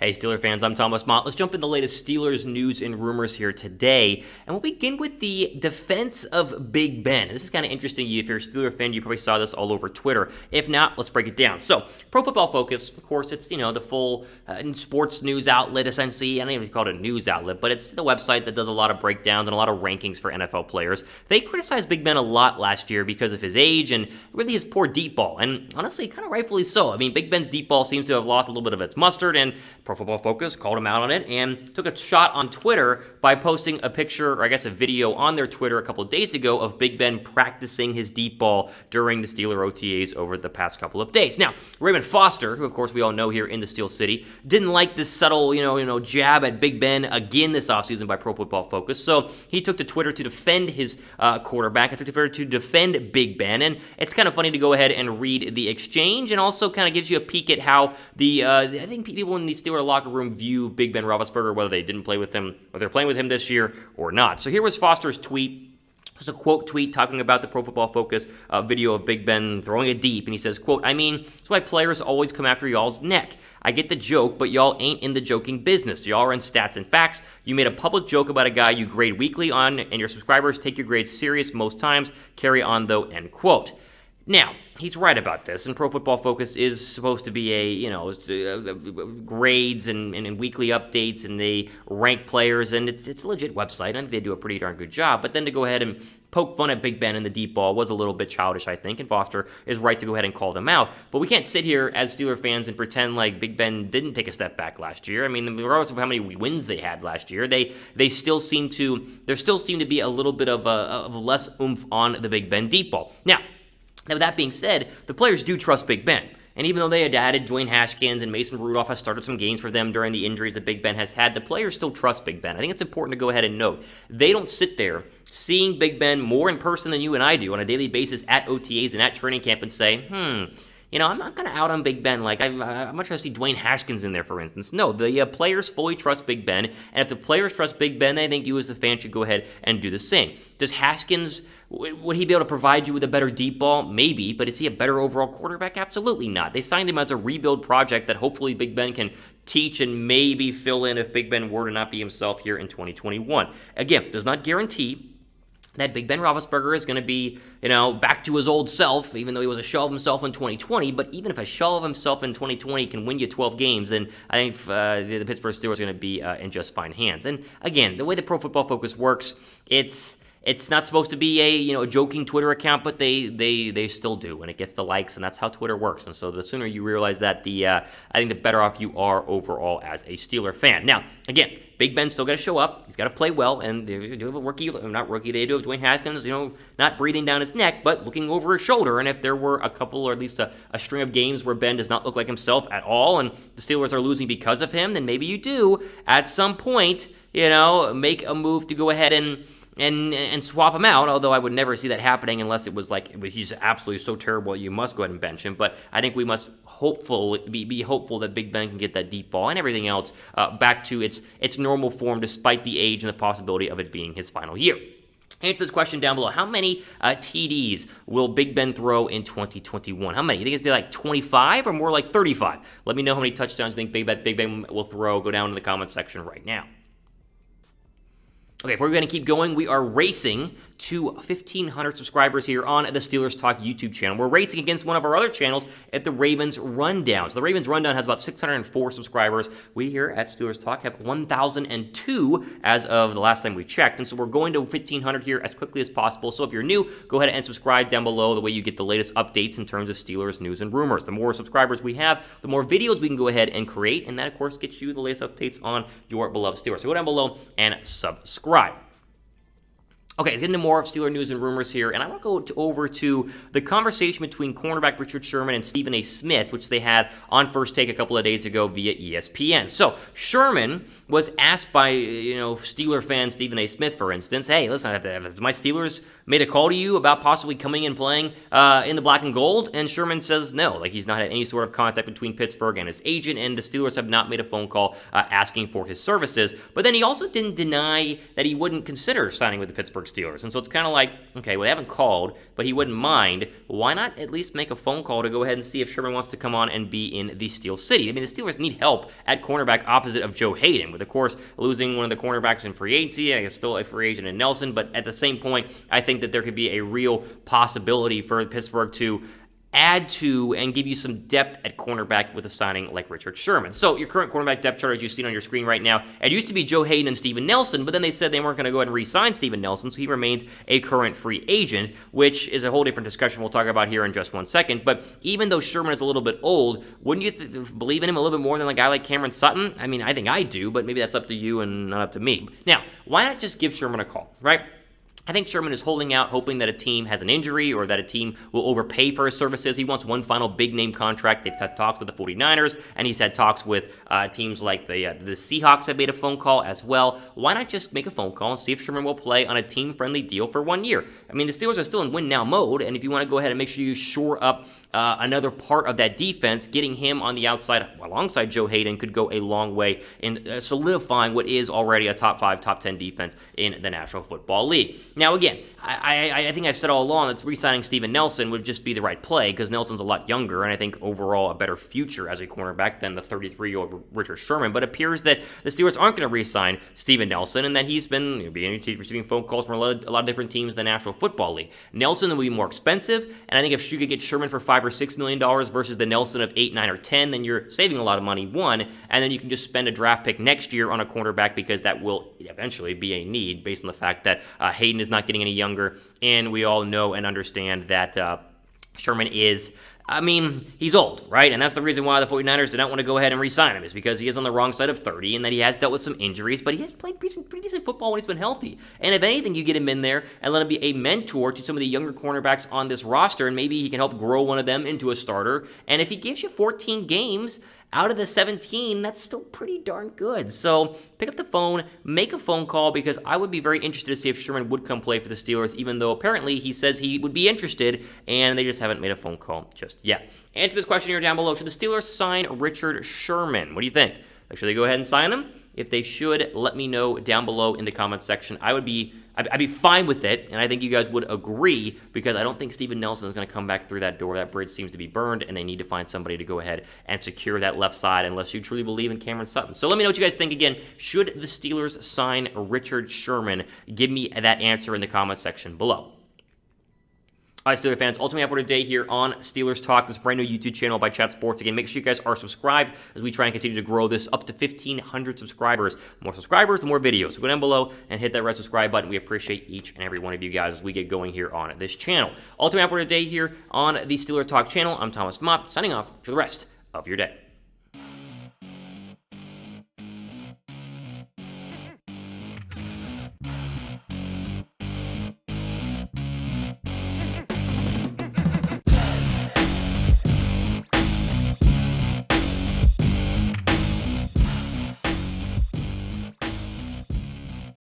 Hey Steeler fans, I'm Thomas Mott. Let's jump in the latest Steelers news and rumors here today, and we'll begin with the defense of Big Ben. And this is kind of interesting. If you're a Steeler fan, you probably saw this all over Twitter. If not, let's break it down. So, Pro Football Focus, of course, it's the full sports news outlet, essentially. I don't even call it a news outlet, but it's the website that does a lot of breakdowns and a lot of rankings for NFL players. They criticized Big Ben a lot last year because of his age and really his poor deep ball, and honestly, kind of rightfully so. I mean, Big Ben's deep ball seems to have lost a little bit of its mustard, and Pro Football Focus called him out on it and took a shot on Twitter by posting a picture, or I guess a video on their Twitter a couple of days ago of Big Ben practicing his deep ball during the Steeler OTAs over the past couple of days. Now, Raymond Foster, who of course we all know here in the Steel City, didn't like this subtle, jab at Big Ben again this offseason by Pro Football Focus, so he took to Twitter to defend his quarterback. He took to Twitter to defend Big Ben, and it's kind of funny to go ahead and read the exchange, and also kind of gives you a peek at how I think people in the Steeler locker room view Big Ben Roethlisberger, whether they didn't play with him or they're playing with him this year or not. So here was Foster's tweet. It's a quote tweet talking about the Pro Football Focus video of Big Ben throwing it deep, and he says, quote, "I mean, that's why players always come after y'all's neck. I get the joke, but y'all ain't in the joking business. Y'all are in stats and facts. You made a public joke about a guy you grade weekly on, and your subscribers take your grades serious most times. Carry on, though," end quote. Now, he's right about this, and Pro Football Focus is supposed to be grades and weekly updates, and they rank players, and it's a legit website. I think they do a pretty darn good job, but then to go ahead and poke fun at Big Ben in the deep ball was a little bit childish, I think, and Foster is right to go ahead and call them out. But we can't sit here as Steeler fans and pretend like Big Ben didn't take a step back last year. I mean, regardless of how many wins they had last year, there still seemed to be a little bit of less oomph on the Big Ben deep ball. Now, with that being said, the players do trust Big Ben. And even though they had added Dwayne Haskins and Mason Rudolph has started some games for them during the injuries that Big Ben has had, the players still trust Big Ben. I think it's important to go ahead and note. They don't sit there seeing Big Ben more in person than you and I do on a daily basis at OTAs and at training camp and say, I'm not going to out on Big Ben. Like, I'm not trying to see Dwayne Haskins in there, for instance. No, the players fully trust Big Ben. And if the players trust Big Ben, I think you as the fan should go ahead and do the same. Does Haskins, would he be able to provide you with a better deep ball? Maybe, but is he a better overall quarterback? Absolutely not. They signed him as a rebuild project that hopefully Big Ben can teach and maybe fill in if Big Ben were to not be himself here in 2021. Again, does not guarantee that Big Ben Roethlisberger is going to be, back to his old self, even though he was a shell of himself in 2020. But even if a shell of himself in 2020 can win you 12 games, then I think the Pittsburgh Steelers are going to be in just fine hands. And again, the way the Pro Football Focus works, it's not supposed to be a joking Twitter account, but they still do, and it gets the likes, and that's how Twitter works. And so the sooner you realize that, I think the better off you are overall as a Steeler fan. Now, again, Big Ben's still got to show up. He's got to play well, and they do have a rookie, not rookie, they do have Dwayne Haskins, not breathing down his neck, but looking over his shoulder. And if there were a couple, or at least a string of games where Ben does not look like himself at all, and the Steelers are losing because of him, then maybe you do, at some point, make a move to go ahead and swap him out, although I would never see that happening unless he's absolutely so terrible you must go ahead and bench him. But I think we must be hopeful that Big Ben can get that deep ball and everything else back to its normal form, despite the age and the possibility of it being his final year. Answer this question down below. How many TDs will Big Ben throw in 2021? How many? You think it's going to be like 25 or more like 35? Let me know how many touchdowns you think Big Ben will throw. Go down in the comments section right now. Okay, if we're going to keep going, we are racing to 1,500 subscribers here on the Steelers Talk YouTube channel. We're racing against one of our other channels at the Ravens Rundown. So the Ravens Rundown has about 604 subscribers. We here at Steelers Talk have 1,002 as of the last time we checked. And so we're going to 1,500 here as quickly as possible. So if you're new, go ahead and subscribe down below. The way you get the latest updates in terms of Steelers news and rumors. The more subscribers we have, the more videos we can go ahead and create. And that, of course, gets you the latest updates on your beloved Steelers. So go down below and subscribe. Okay, let's get into more of Steeler news and rumors here, and I want to go over to the conversation between cornerback Richard Sherman and Stephen A. Smith, which they had on First Take a couple of days ago via ESPN. So Sherman was asked by Steeler fan Stephen A. Smith, for instance, "Hey, listen, does my Steelers made a call to you about possibly coming and playing in the black and gold? And Sherman says no, like he's not had any sort of contact between Pittsburgh and his agent, and the Steelers have not made a phone call asking for his services. But then he also didn't deny that he wouldn't consider signing with the Pittsburgh Steelers. And so it's kind of like, okay, well, they haven't called, but he wouldn't mind. Why not at least make a phone call to go ahead and see if Sherman wants to come on and be in the Steel City? I mean, the Steelers need help at cornerback opposite of Joe Hayden, with, of course, losing one of the cornerbacks in free agency. I guess still a free agent in Nelson, but at the same point, I think that there could be a real possibility for Pittsburgh to add to and give you some depth at cornerback with a signing like Richard Sherman. So your current cornerback depth chart, as you've seen on your screen right now, it used to be Joe Hayden and Steven Nelson, but then they said they weren't going to go ahead and re-sign Steven Nelson, so he remains a current free agent, which is a whole different discussion we'll talk about here in just one second. But even though Sherman is a little bit old, wouldn't you believe in him a little bit more than a guy like Cameron Sutton? I mean, I think I do, but maybe that's up to you and not up to me. Now, why not just give Sherman a call, right? I think Sherman is holding out, hoping that a team has an injury or that a team will overpay for his services. He wants one final big-name contract. They've had talks with the 49ers, and he's had talks with teams like the Seahawks have made a phone call as well. Why not just make a phone call and see if Sherman will play on a team-friendly deal for 1 year? I mean, the Steelers are still in win-now mode, and if you want to go ahead and make sure you shore up another part of that defense, getting him on the outside alongside Joe Hayden could go a long way in solidifying what is already a top 5, top 10 defense in the National Football League. Now, again, I think I've said all along that re-signing Steven Nelson would just be the right play because Nelson's a lot younger and I think overall a better future as a cornerback than the 33-year-old Richard Sherman. But it appears that the Steelers aren't going to re-sign Steven Nelson and that he's been receiving phone calls from a lot of different teams in the National Football League. Nelson will be more expensive, and I think if you could get Sherman for $5 or $6 million versus the Nelson of 8, 9, or 10, then you're saving a lot of money, one, and then you can just spend a draft pick next year on a cornerback because that will eventually be a need based on the fact that Hayden is not getting any younger, and we all know and understand that Sherman is, I mean, he's old, right? And that's the reason why the 49ers did not want to go ahead and re-sign him, is because he is on the wrong side of 30 and that he has dealt with some injuries, but he has played pretty decent football when he's been healthy. And if anything, you get him in there and let him be a mentor to some of the younger cornerbacks on this roster, and maybe he can help grow one of them into a starter. And if he gives you 14 games out of the 17, that's still pretty darn good. So pick up the phone, make a phone call, because I would be very interested to see if Sherman would come play for the Steelers, even though apparently he says he would be interested, and they just haven't made a phone call just yet. Answer this question here down below. Should the Steelers sign Richard Sherman? What do you think? Should they go ahead and sign him? If they should, let me know down below in the comments section. I'd be fine with it, and I think you guys would agree, because I don't think Steven Nelson is going to come back through that door. That bridge seems to be burned, and they need to find somebody to go ahead and secure that left side unless you truly believe in Cameron Sutton. So let me know what you guys think. Again, should the Steelers sign Richard Sherman? Give me that answer in the comments section below. All right, Steelers fans, ultimately for today here on Steelers Talk, this brand new YouTube channel by Chat Sports. Again, make sure you guys are subscribed as we try and continue to grow this up to 1,500 subscribers. The more subscribers, the more videos. So go down below and hit that red subscribe button. We appreciate each and every one of you guys as we get going here on this channel. Ultimately for today here on the Steelers Talk channel, I'm Thomas Mott, signing off for the rest of your day.